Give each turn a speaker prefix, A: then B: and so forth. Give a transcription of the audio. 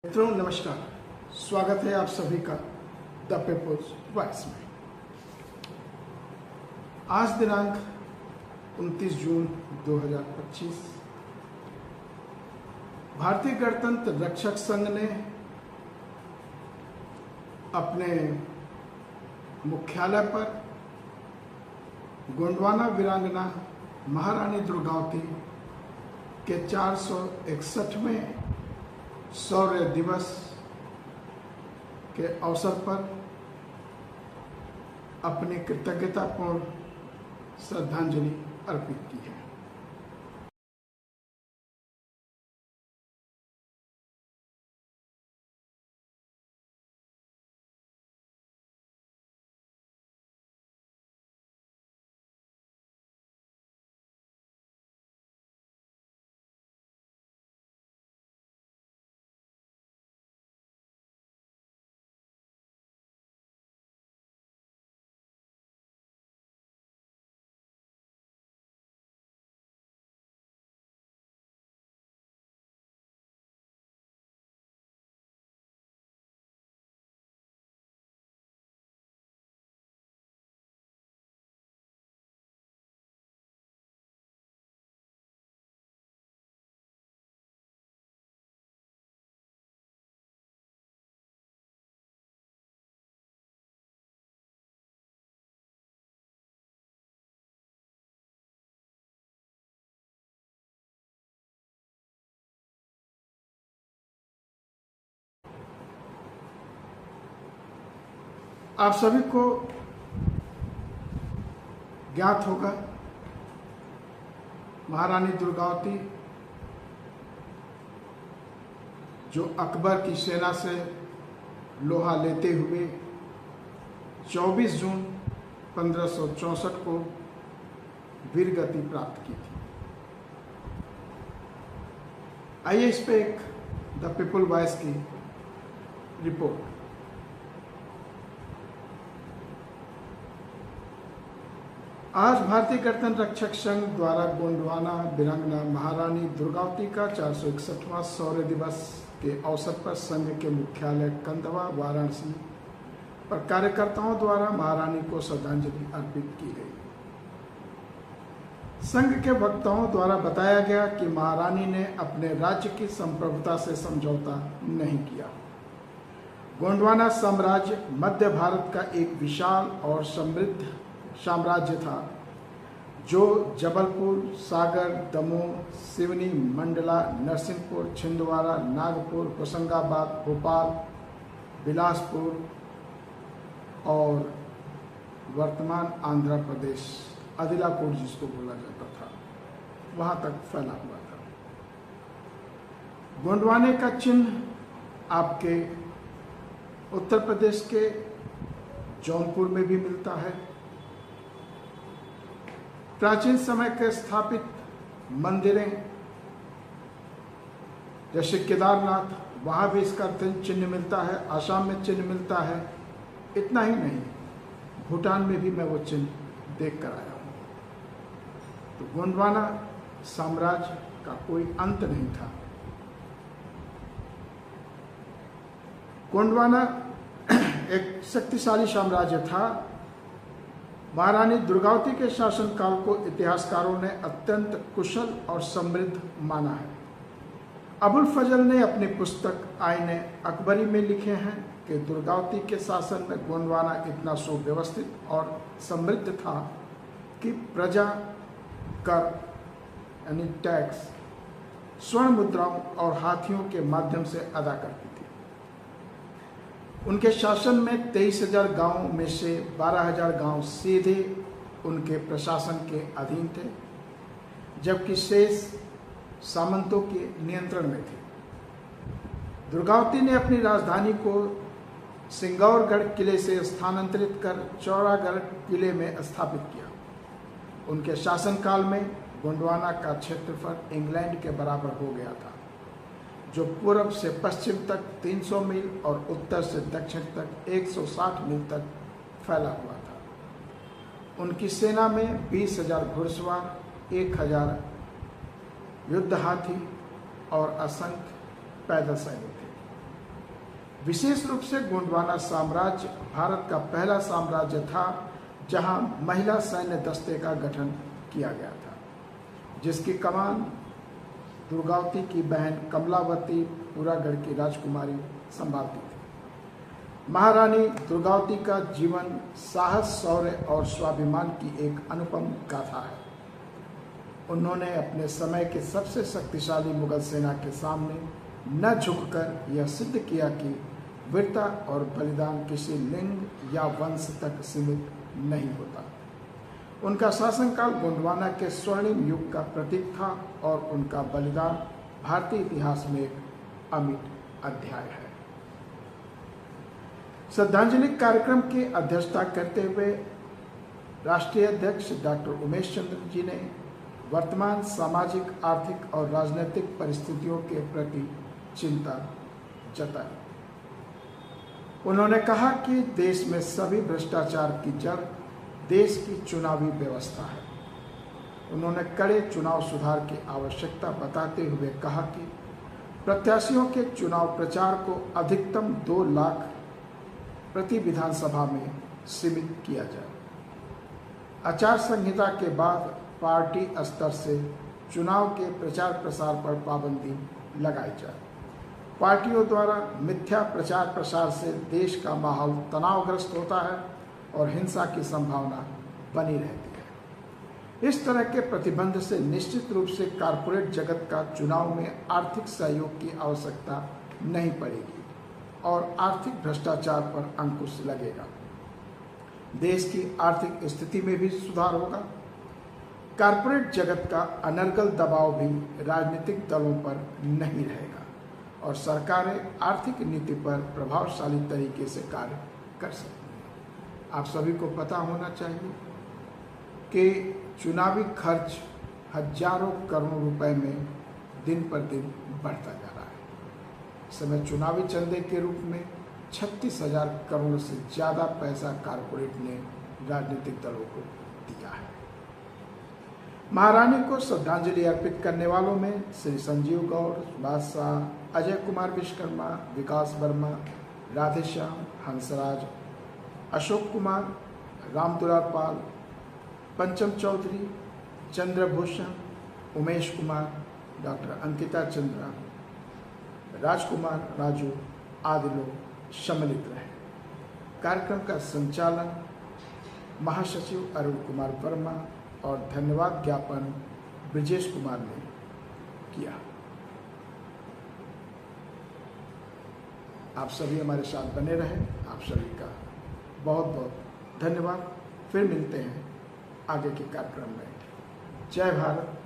A: मित्रों नमस्कार, स्वागत है आप सभी का द पीपुल्स वॉइस में। आज दिनांक 29 जून 2025 भारतीय गणतंत्र रक्षक संघ ने अपने मुख्यालय पर गोंडवाना वीरांगना महारानी दुर्गावती के 461वें शौर्य दिवस के अवसर पर अपनी कृतज्ञतापूर्ण श्रद्धांजलि अर्पित की है। आप सभी को ज्ञात होगा, महारानी दुर्गावती जो अकबर की सेना से लोहा लेते हुए 24 जून 1564 को वीरगति प्राप्त की थी। आइए इस पे एक द पीपुल वॉइस की रिपोर्ट। आज भारतीय गणतंत्र रक्षक संघ द्वारा गोंडवाना वीरांगना महारानी दुर्गावती का 461वां शौर्य दिवस के अवसर पर संघ के मुख्यालय कंदवा वाराणसी पर कार्यकर्ताओं द्वारा महारानी को श्रद्धांजलि अर्पित की गई। संघ के वक्ताओं द्वारा बताया गया कि महारानी ने अपने राज्य की संप्रभुता से समझौता नहीं किया। गोंडवाना साम्राज्य मध्य भारत का एक विशाल और समृद्ध साम्राज्य था जो जबलपुर, सागर, दमोह, सिवनी, मंडला, नरसिंहपुर, छिंदवाड़ा, नागपुर, होशंगाबाद, भोपाल, बिलासपुर और वर्तमान आंध्र प्रदेश आदिलापुर जिसको बोला जाता था, वहां तक फैला हुआ था। गोंडवाने का चिन्ह आपके उत्तर प्रदेश के जौनपुर में भी मिलता है। प्राचीन समय के स्थापित मंदिरें जैसे केदारनाथ, वहां भी इसका चिन्ह मिलता है। आसाम में चिन्ह मिलता है। इतना ही नहीं, भूटान में भी मैं वो चिन्ह देख कर आया हूं। तो गोंडवाना साम्राज्य का कोई अंत नहीं था। गोंडवाना एक शक्तिशाली साम्राज्य था। महारानी दुर्गावती के शासनकाल को इतिहासकारों ने अत्यंत कुशल और समृद्ध माना है। अबुल फजल ने अपनी पुस्तक आईने अकबरी में लिखे हैं कि दुर्गावती के शासन में गोंडवाना इतना सुव्यवस्थित और समृद्ध था कि प्रजा कर यानी टैक्स स्वर्ण मुद्राओं और हाथियों के माध्यम से अदा करती थी। उनके शासन में 23,000 गांवों में से 12,000 गांव सीधे उनके प्रशासन के अधीन थे, जबकि शेष सामंतों के नियंत्रण में थे। दुर्गावती ने अपनी राजधानी को सिंगौरगढ़ किले से स्थानांतरित कर चौरागढ़ किले में स्थापित किया। उनके शासनकाल में गोंडवाना का क्षेत्रफल इंग्लैंड के बराबर हो गया था, जो पूर्व से पश्चिम तक 300 मील और उत्तर से दक्षिण तक 160 मील तक फैला हुआ था। उनकी सेना में 20,000 घुड़सवार, 1,000 युद्ध हाथी और असंख्य पैदल सैनिक थे। विशेष रूप से गोंडवाना साम्राज्य भारत का पहला साम्राज्य था जहां महिला सैन्य दस्ते का गठन किया गया था, जिसकी कमान दुर्गावती की बहन कमलावती पुरागढ़ की राजकुमारी संभालती थी। महारानी दुर्गावती का जीवन साहस, शौर्य और स्वाभिमान की एक अनुपम गाथा है। उन्होंने अपने समय के सबसे शक्तिशाली मुगल सेना के सामने न झुककर यह सिद्ध किया कि वीरता और बलिदान किसी लिंग या वंश तक सीमित नहीं होता। उनका शासनकाल गोंडवाना के स्वर्णिम युग का प्रतीक था और उनका बलिदान भारतीय इतिहास में एक अमिट अध्याय है। श्रद्धांजलि कार्यक्रम की अध्यक्षता करते हुए राष्ट्रीय अध्यक्ष डॉक्टर उमेश चंद्र जी ने वर्तमान सामाजिक, आर्थिक और राजनीतिक परिस्थितियों के प्रति चिंता जताई। उन्होंने कहा कि देश में सभी भ्रष्टाचार की जड़ देश की चुनावी व्यवस्था है। उन्होंने कड़े चुनाव सुधार की आवश्यकता बताते हुए कहा कि प्रत्याशियों के चुनाव प्रचार को अधिकतम 2 लाख प्रति विधानसभा में सीमित किया जाए। आचार संहिता के बाद पार्टी स्तर से चुनाव के प्रचार प्रसार पर पाबंदी लगाई जाए। पार्टियों द्वारा मिथ्या प्रचार प्रसार से देश का माहौल तनावग्रस्त होता है और हिंसा की संभावना बनी रहती है। इस तरह के प्रतिबंध से निश्चित रूप से कारपोरेट जगत का चुनाव में आर्थिक सहयोग की आवश्यकता नहीं पड़ेगी और आर्थिक भ्रष्टाचार पर अंकुश लगेगा। देश की आर्थिक स्थिति में भी सुधार होगा। कारपोरेट जगत का अनर्गल दबाव भी राजनीतिक दलों पर नहीं रहेगा और सरकारें आर्थिक नीति पर प्रभावशाली तरीके से कार्य कर सकती हैं। आप सभी को पता होना चाहिए कि चुनावी खर्च हजारों करोड़ रुपए में दिन पर दिन बढ़ता जा रहा है। इस समय चुनावी चंदे के रूप में 36,000 करोड़ से ज़्यादा पैसा कारपोरेट ने राजनीतिक दलों को दिया है। महारानी को श्रद्धांजलि अर्पित करने वालों में श्री संजीव गौड़, सुभाष शाह, अजय कुमार विश्वकर्मा, विकास वर्मा, राधेश्याम, हंसराज, अशोक कुमार, रामदुलार पाल, पंचम चौधरी, चंद्रभूषण, उमेश कुमार, डॉक्टर अंकिता चंद्रा, राजकुमार राजू आदि लोग सम्मिलित रहे। कार्यक्रम का संचालन महासचिव अरुण कुमार वर्मा और धन्यवाद ज्ञापन ब्रिजेश कुमार ने किया। आप सभी हमारे साथ बने रहें। आप सभी का बहुत बहुत धन्यवाद। फिर मिलते हैं आगे के कार्यक्रम में। जय भारत।